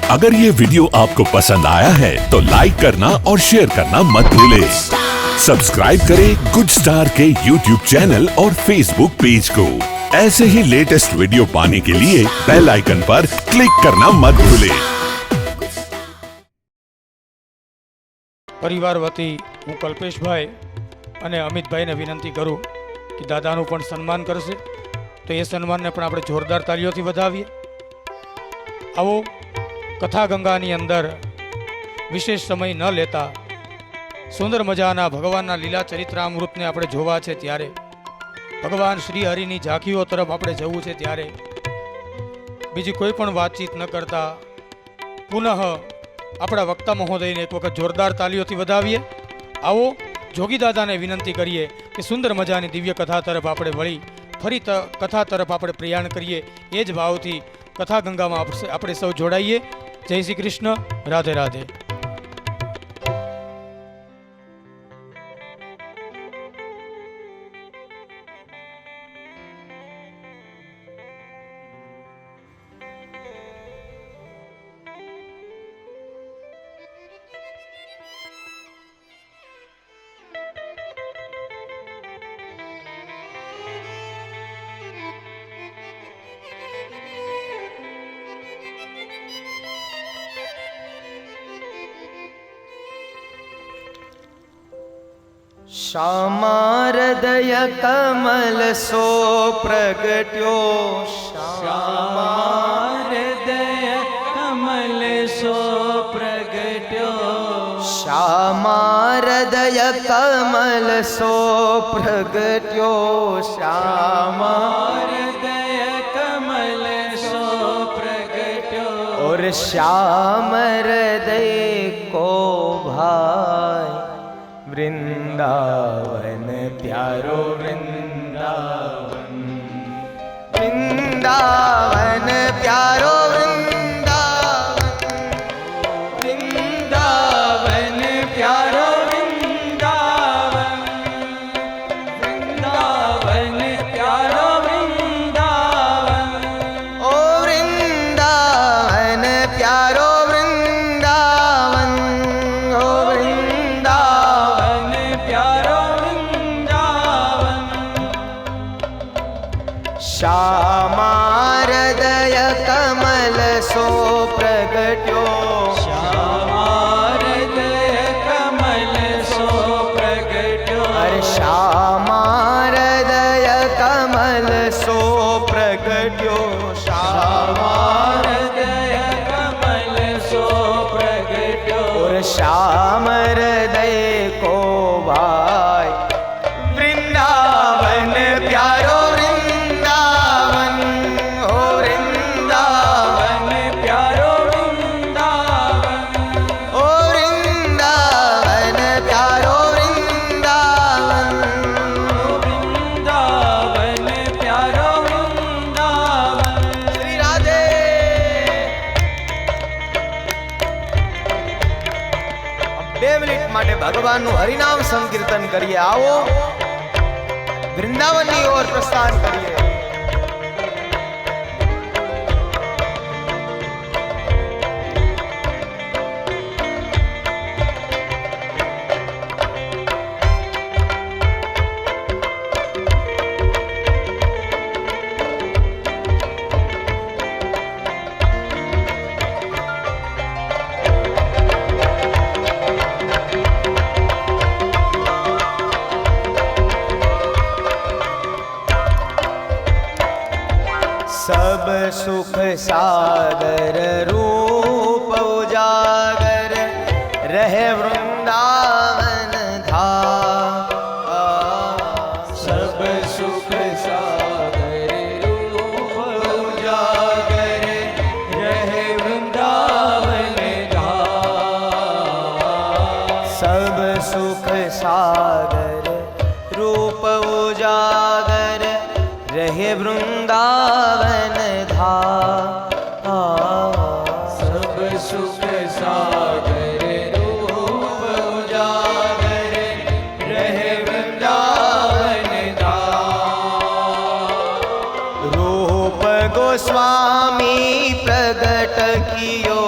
अगर ये वीडियो आपको पसंद आया है तो लाइक करना और शेयर करना मत भूलें। सब्सक्राइब करें गुड स्टार के यूट्यूब चैनल और फेसबुक पेज को। ऐसे ही लेटेस्ट वीडियो पाने के लिए बेल आइकन पर क्लिक करना मत भूलें। परिवार वती हूँ कल्पेशभाई અને અમિતભાઈને વિનંતી કરું કે દાદાનું પણ સન્માન કરશે, તો એ સન્માનને પણ આપણે જોરદાર તાળીઓથી વધાવીએ। આવો કથા ગંગાની અંદર વિશેષ સમય ન લેતા સુંદર મજાના ભગવાનના લીલા ચરિત્રામૃતને આપણે જોવા છે, ત્યારે ભગવાન શ્રી હરિની ઝાંખીઓ તરફ આપણે જવું છે, ત્યારે બીજી કોઈ પણ વાતચીત ન કરતા પુનઃ આપણા વક્તા મહોદયને એક વખત જોરદાર તાળીઓથી વધાવીએ। આવો જોગી દાદાને વિનંતી કરીએ કે સુંદર મજાની દિવ્ય કથા તરફ આપણે વળી ફરી કથા તરફ આપણે પ્રયાણ કરીએ। એ જ ભાવથી કથા ગંગામાં આપણે સૌ જોડાઈએ। જય શ્રી કૃષ્ણ, રાધે રાધે। श्यामारदय कमल सो प्रगट्यो, श्यामारदय कमल सो प्रगट्यो, श्यामारदय कमल सो प्रगट्यो, श्यामारदय कमल सो प्रगट्यो, और श्याम हृदय को भाई वृंदावन प्यारो वृंदावन, वृंदावन प्यारो वृंदावन, वृंदावन प्यारो वृंदावन, वृंदावन प्यारो वृंदावन, ओ वृंदावन प्यारो वृंदावन, ओ वृंदावन प्यारो वृंदावन, श्यामारदय कमल सो प्रगट्यो, श्यामारदय कमल सो प्रगट्यो, अरे श्यामारदय कमल सो प्रगट्यो, श्यामारदय कमल सो प्रगट्यो, और श्याम हृदय को भाई वृंदावन प्यारो वृंदावन, ओ वृंदावन प्यारो वृंदावन, ओ वृंदावन प्यारो वृंदावन, वृंदावन प्यारो वृंदावन। श्री राधे। अब 2 મિનિટ માટે ભગવાનનું હરિનામ સંકીર્તન કરીએ। આવો વૃંદાવનની ઓર પ્રસ્થાન કરીએ। सब सुख सागर रूप उजागर रहे वृंदावन धाम, सब सुख सागर रूप उजागर रहे वृंदावन धाम, सब सुख सागर रूप उजागर रहे वृंदावन धाम, सब सुख सागर रूप उजागर रहे वृंदावन धाम, रूप गोस्वामी प्रगट कियो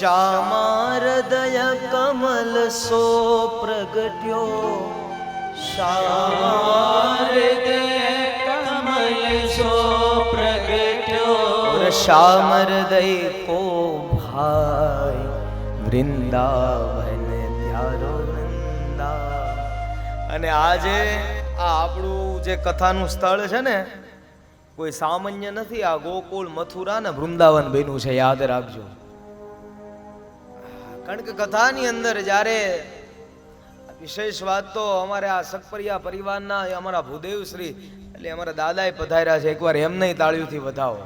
શ્યામા હૃદય કમલ સો પ્રગટ્યો શ્યામા કમલ સો પ્રગટ્યો શ્યામ હૃદય કો ભાઈ વૃંદાવન ત્યારો નંદા. અને આજે આ આપણું જે કથાનું સ્થળ છે ને કોઈ સામાન્ય નથી. આ ગોકુળ મથુરા ને વૃંદાવન બન્યું છે, યાદ રાખજો. કારણ કે કથાની અંદર જ્યારે વિશેષ વાત તો અમારે આ સકપરિયા પરિવારના અમારા ભૂદેવ શ્રી એટલે અમારા દાદાએ પધાર્યા છે. એકવાર એમને તાળીઓથી વધાવો.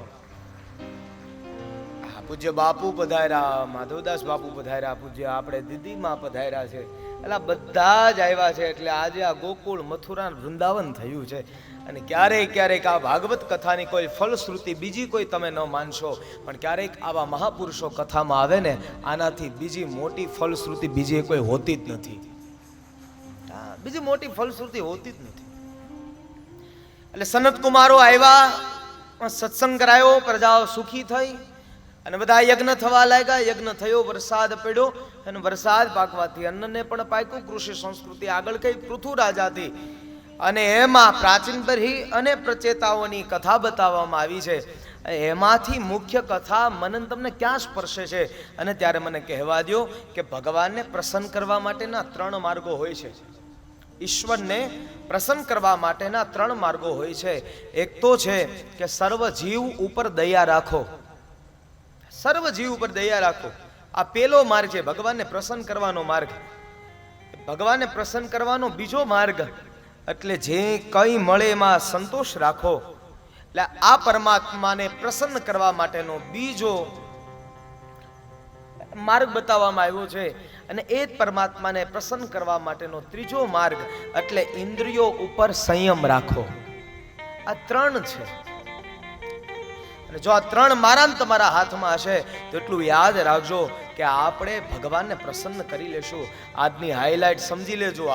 પૂજ્ય બાપુ પધાર્યા, માધવદાસ બાપુ પધાર્યા, પૂજ્ય આપણે દીદીમાં પધાર્યા છે. એટલે બધા જ આવ્યા છે. એટલે આજે આ ગોકુળ મથુરા વૃંદાવન થયું છે. અને ક્યારેક ક્યારેક આ ભાગવત કથાની કોઈ ફલશ્રુતિ બીજી કોઈ તમે ન માનશો, પણ ક્યારેક આવા મહાપુરુષો કથામાં આવે ને આનાથી બીજી મોટી ફલશ્રુતિ બીજી કોઈ હોતી જ નથી. બીજી મોટી ફલશ્રુતિ હોતી જ નથી. એટલે સનત કુમારો આવ્યા, સત્સંગ કરાયો, પ્રજાઓ સુખી થઈ અને બધા યજ્ઞ થવા લાગ્યા. યજ્ઞ થયો, વરસાદ પડ્યો અને વરસાદ પાકવાથી અન્નને પણ પાક્યું. કૃષિ સંસ્કૃતિ આગળ કઈ પૃથુ રાજાથી અને એમાં પ્રાચીન બરહી અને પ્રચેતાઓની કથા બતાવવામાં આવી છે. એમાંથી મુખ્ય કથા મનન તમને ક્યાં સ્પર્શે છે? અને ત્યારે મને કહેવા દો કે ભગવાનને પ્રસન્ન કરવા માટેના 3 માર્ગો હોય છે. ઈશ્વરને પ્રસન્ન કરવા માટેના 3 માર્ગો હોય છે. એક તો છે કે સર્વ જીવ ઉપર દયા રાખો. સર્વ જીવ ઉપર દયા રાખો. આ પેલો માર્ગ છે, ભગવાનને પ્રસન્ન કરવાનો માર્ગ. ભગવાનને પ્રસન્ન કરવાનો બીજો માર્ગ એટલે જે કંઈ મળે એમાં સંતોષ રાખો. એટલે આ પરમાત્માને પ્રસન્ન કરવા માટેનો બીજો માર્ગ બતાવવામાં આવ્યો છે. અને એ જ પરમાત્માને પ્રસન્ન કરવા માટેનો ત્રીજો માર્ગ એટલે ઇન્દ્રિયો ઉપર સંયમ રાખો. આ 3 છે. અને જો આ 3 મારા ને તમારા હાથમાં હશે તો એટલું યાદ રાખજો કે આપણે ભગવાનને પ્રસન્ન કરી લેશું. આજની હાઈલાઇટ સમજી લેજો.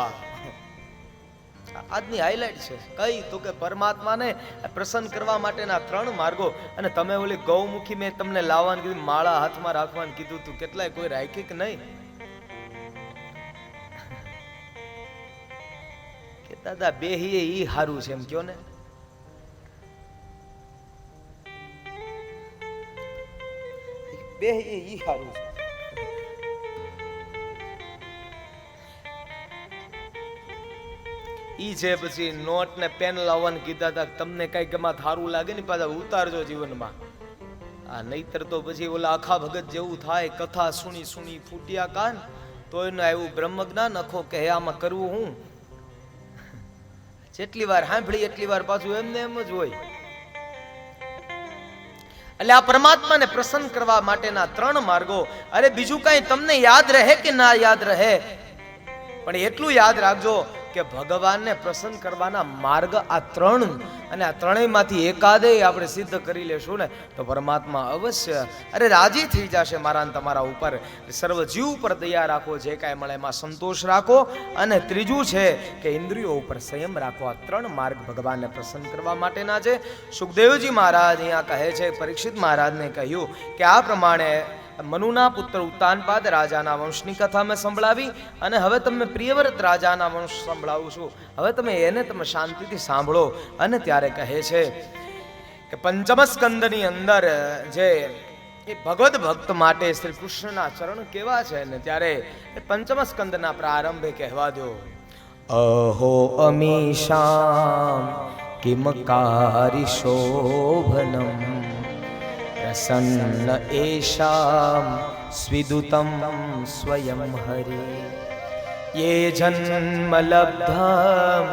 આજની હાઈલાઇટ છે કઈ તો કે પરમાત્માને પ્રસન્ન કરવા માટેના 3 માર્ગો. અને તમે ઓલી ગૌમુખી મેં તમને લાવવાનું કીધું, માળા હાથમાં રાખવાનું કીધું તું, કેટલાય કોઈ રાખી કે નહીં? કે દાદા બેહીએ ઈ હારું છે એમ કયો ને. બેહીએ ઈ હારું છે. ઈ છે પછી નોટ ને પેન લાવવાનું કીધા હતા. તમને કઈ ગમા સારું લાગે ને પાછા ઉતારજો જીવનમાં. આ નહીતર તો પછી ઓલા આખા ભગત જેવું થાય, કથા સુણી સુણી ફૂટ્યા કાન તો એનું આવ્યું બ્રહ્મ જ્ઞાન અખો કે આમાં કરવું હું. જેટલી વાર સાંભળી એટલી વાર પાછું એમને એમ જ હોય. એટલે આ પરમાત્માને પ્રસન્ન કરવા માટેના 3 માર્ગો. અરે બીજું કઈ તમને યાદ રહે કે ના યાદ રહે, પણ એટલું યાદ રાખજો કે ભગવાનને પ્રસન્ન કરવાના માર્ગ આ 3, અને આ 3માંથી એકાદેય આપણે સિદ્ધ કરી લેશું ને તો પરમાત્મા અવશ્ય રાજી થઈ જશે મારા ને તમારા ઉપર. સર્વ જીવ ઉપર દયા રાખો, જે કાંઈ મળે એમાં સંતોષ રાખો. અને ત્રીજું છે કે ઇન્દ્રિયો ઉપર સંયમ રાખો. આ 3 માર્ગ ભગવાનને પ્રસન્ન કરવા માટેના છે. સુખદેવજી મહારાજ અહીંયા કહે છે, પરીક્ષિત મહારાજને કહ્યું કે આ પ્રમાણે મનુના પુત્ર ઉત્તાનપાદ રાજાના વંશની કથા મેં સંભળાવી અને હવે તમે પ્રિયવ્રત રાજાના વંશ સંભળાવું છું. હવે તમે એને શાંતિથી સાંભળો. અને ત્યારે કહે છે કે 5મ સ્કંદની અંદર જે ભગવદ ભક્ત માટે શ્રી કૃષ્ણના ચરણ કેવા છે ને ત્યારે 5મ સ્કંદના પ્રારંભે કહેવા દો, અહો અમીશામ કિમકારી શોભનમ પ્રસન્ન એશામ સ્વિદુતમ સ્વયં હરિ યે જન્મ લબ્ધમ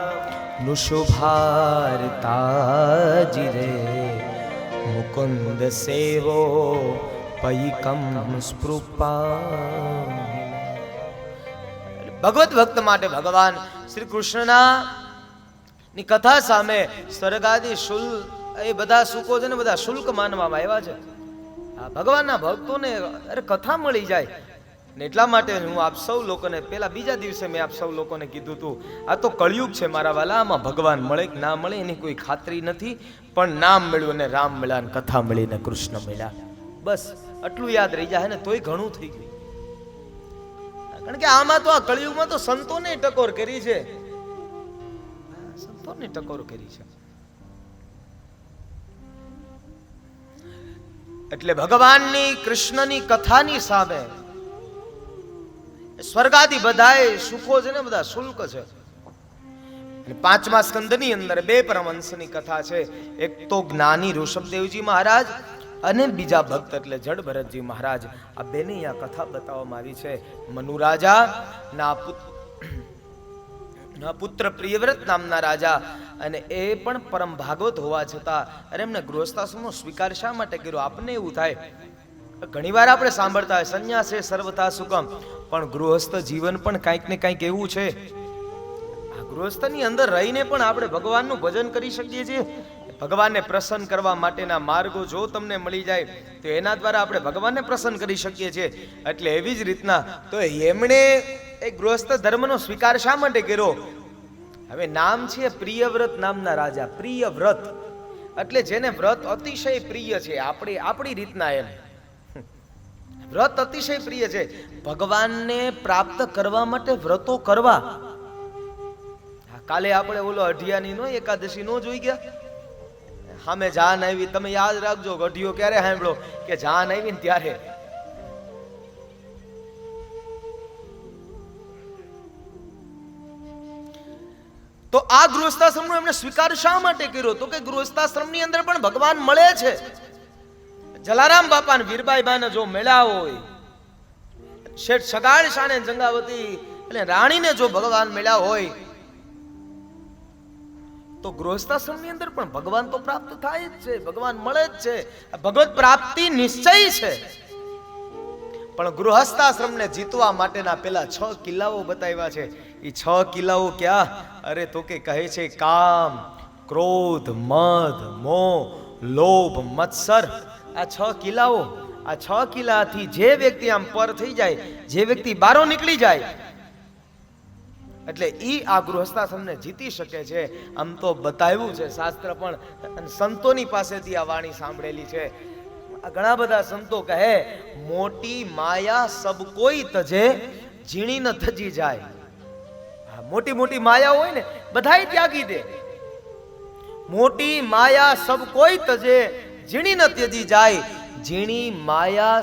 નુશુભારતાજિરે મુકુંદ સેવો પૈકમ સ્પૃપા. ભગવત ભક્ત માટે ભગવાન શ્રી કૃષ્ણના ની કથા સામે સ્વર્ગાદી શુલ્ક એ બધા સુખો છે ને બધા શુલ્ક માનવામાં આવ્યા છે. ભગવાનના ભક્તોને કથા મળી જાય ને એટલા માટે હું આપ સૌ લોકોને પેલા બીજા દિવસે મેં આપ સૌ લોકોને કીધું હતું, આ તો કળિયુગ છે મારા વાલા, આમાં ભગવાન મળે કે ના મળે એની કોઈ ખાતરી નથી, પણ નામ મળ્યું ને રામ મળ્યા ને કથા મળી ને કૃષ્ણ મળ્યા. બસ આટલું યાદ રહી જાય ને તોય ઘણું થઈ ગયું. કારણ કે આમાં તો આ કળિયુગમાં તો સંતોને ટકોર કરી છે, સંતોને ટકોર કરી છે. એટલે ભગવાનની કૃષ્ણની કથાની સામે સ્વર્ગાદી બધાએ સુખો છે ને બધા શુલ્ક છે. અને 5મા સ્કંદની અંદર 2 પરમહંસની કથા છે. એક તો જ્ઞાની ઋષભદેવજી મહારાજ અને બીજા ભક્ત એટલે જડ ભરતજી મહારાજ. આ બેને આ કથા બતાવવામાં આવી છે. મનુ રાજા ના પુત્ર પ્રિયવ્રત નામના રાજા, અને એ પણ પરમ ભાગવત હોવા છતાં અરે એમને ગૃહસ્થાશ્રમનો સ્વીકાર શા માટે કર્યો? આપને એવું થાય, ઘણીવાર આપણે સાંભળતા હોય સંન્યાસ છે સર્વથા સુખમ, પણ ગૃહસ્થ જીવન પણ કંઈક ને કંઈક એવું છે. આ ગૃહસ્થની અંદર રહીને પણ આપણે ભગવાનનું ભજન કરી શકીએ છીએ. ભગવાનને પ્રસન્ન કરવા માટેના માર્ગો જો તમને મળી જાય તો એના દ્વારા આપણે ભગવાનને પ્રસન્ન કરી શકીએ છીએ. એટલે એવી જ રીતના તો એમણે એ ગૃહસ્થ ધર્મનો સ્વીકાર શા માટે કર્યો? હવે નામ છે પ્રિયવ્રત નામના રાજા. પ્રિયવ્રત એટલે જેને વ્રત અતિશય પ્રિય છે. આપણી રીતના એમ વ્રત અતિશય પ્રિય છે. ભગવાનને પ્રાપ્ત કરવા માટે વ્રતો કરવા. કાલે આપણે ઓલો અઢિયાની નો એકાદશી નો જોઈ ગયા? સામે જાન આવી, તમે યાદ રાખજો અઢિયો ક્યારે સાંભળો કે જાન આવી ને ત્યારે. તો આ ગૃહસ્થાશ્રમનો એમણે સ્વીકાર શા માટે કર્યો? તો કે ગૃહસ્થાશ્રમની અંદર પણ ભગવાન મળે છે. જલારામ બાપા ને વીરબાઈ બાને જો મળ્યા હોય, શેઠ સગાડ શાને જંગાવતી એટલે રાણીને જો ભગવાન મળ્યા હોય, તો ગૃહસ્થાશ્રમની અંદર પણ ભગવાન તો પ્રાપ્ત થાય જ છે, ભગવાન મળે જ છે. ભગવત પ્રાપ્તિ નિશ્ચય છે. પણ ગૃહસ્થાશ્રમને જીતવા માટેના પેલા 6 કિલ્લાઓ બતાવ્યા છે. એ 6 કિલ્લાઓ ક્યાં? અરે તો કે કહે છે કામ, ક્રોધ, મદ, મોહ, લોભ, મત્સર. આ 6 કિલ્લાઓ, આ 6 કિલ્લાથી જે વ્યક્તિ આમ પર થઈ જાય, જે વ્યક્તિ બારો નીકળી જાય, એટલે ઈ આ ગૃહસ્થાશ્રમને જીતી શકે છે. આમ તો બતાવ્યું છે શાસ્ત્ર પણ, સંતોની પાસેથી આ વાણી સાંભળેલી છે. ઘણા બધા સંતો કહે મોટી માયા સબ કોઈ તજે, ઝીણી ન થજી જાય. મોટી મોટી માયા હોય ને બધાય ત્યાગી દે. મોટી માયા સબ કોઈ તજે, ઝીણી ન ત્યજી જાય. ઝીણી માયા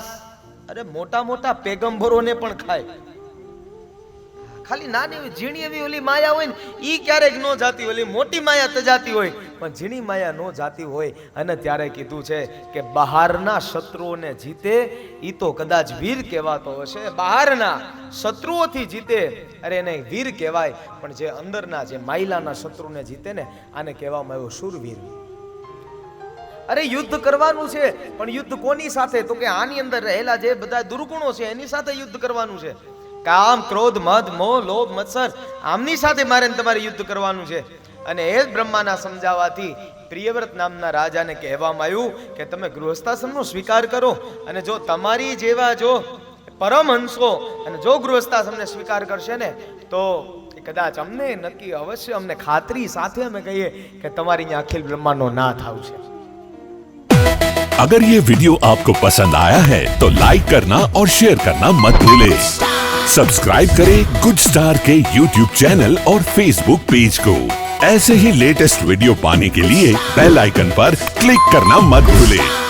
અરે મોટા મોટા પેગંબરોને પણ ખાય. ખાલી નાની ઝીણી એવી ઓલી માયા હોય ને ઈ ક્યારેક નો જાતી, ઓલી મોટી માયા તજાતી હોય, પણ ઝીણી માયા નો જાતી હોય. અને ત્યારે કીધું છે કે બહારના શત્રુઓને જીતે ઈ તો કદાચ વીર કહેવાતો હશે. બહારના શત્રુઓથી જીતે અરે એને વીર કહેવાય, પણ જે અંદરના જે માયલાના શત્રુને જીતે ને આને કહેવામાં આવ્યો શૂરવીર. અરે યુદ્ધ કરવાનું છે, પણ યુદ્ધ કોની સાથે? તો કે આની અંદર રહેલા જે બધા દુર્ગુણો છે એની સાથે યુદ્ધ કરવાનું છે. કામ, ક્રોધ, મદ, મોહ, લોભ, મત્સર, આમની સાથે મારે તમારે યુદ્ધ કરવાનું છે. અને એ જ બ્રહ્માના સમજાવવાથી પ્રિયવ્રત નામના રાજાને કહેવામાં આવ્યું કે તમે ગૃહસ્થાશ્રમનો સ્વીકાર કરો, અને જો તમારી જેવા જો પરમહંસો અને જો ગૃહસ્થાશ્રમને સ્વીકાર કરશે ને તો કદાચ અમને નક્કી અવશ્ય અમને ખાતરી સાથે અમે કહીએ કે તમારી અહીંયા અખિલ બ્રહ્માંડનો નાથ આવશે. अगर ये वीडियो आपको पसंद आया है तो लाइक करना और शेयर करना मत भूलें। सब्सक्राइब करें गुड स्टार के YouTube चैनल और Facebook पेज को। ऐसे ही लेटेस्ट वीडियो पाने के लिए बेल आइकन पर क्लिक करना मत भूलें।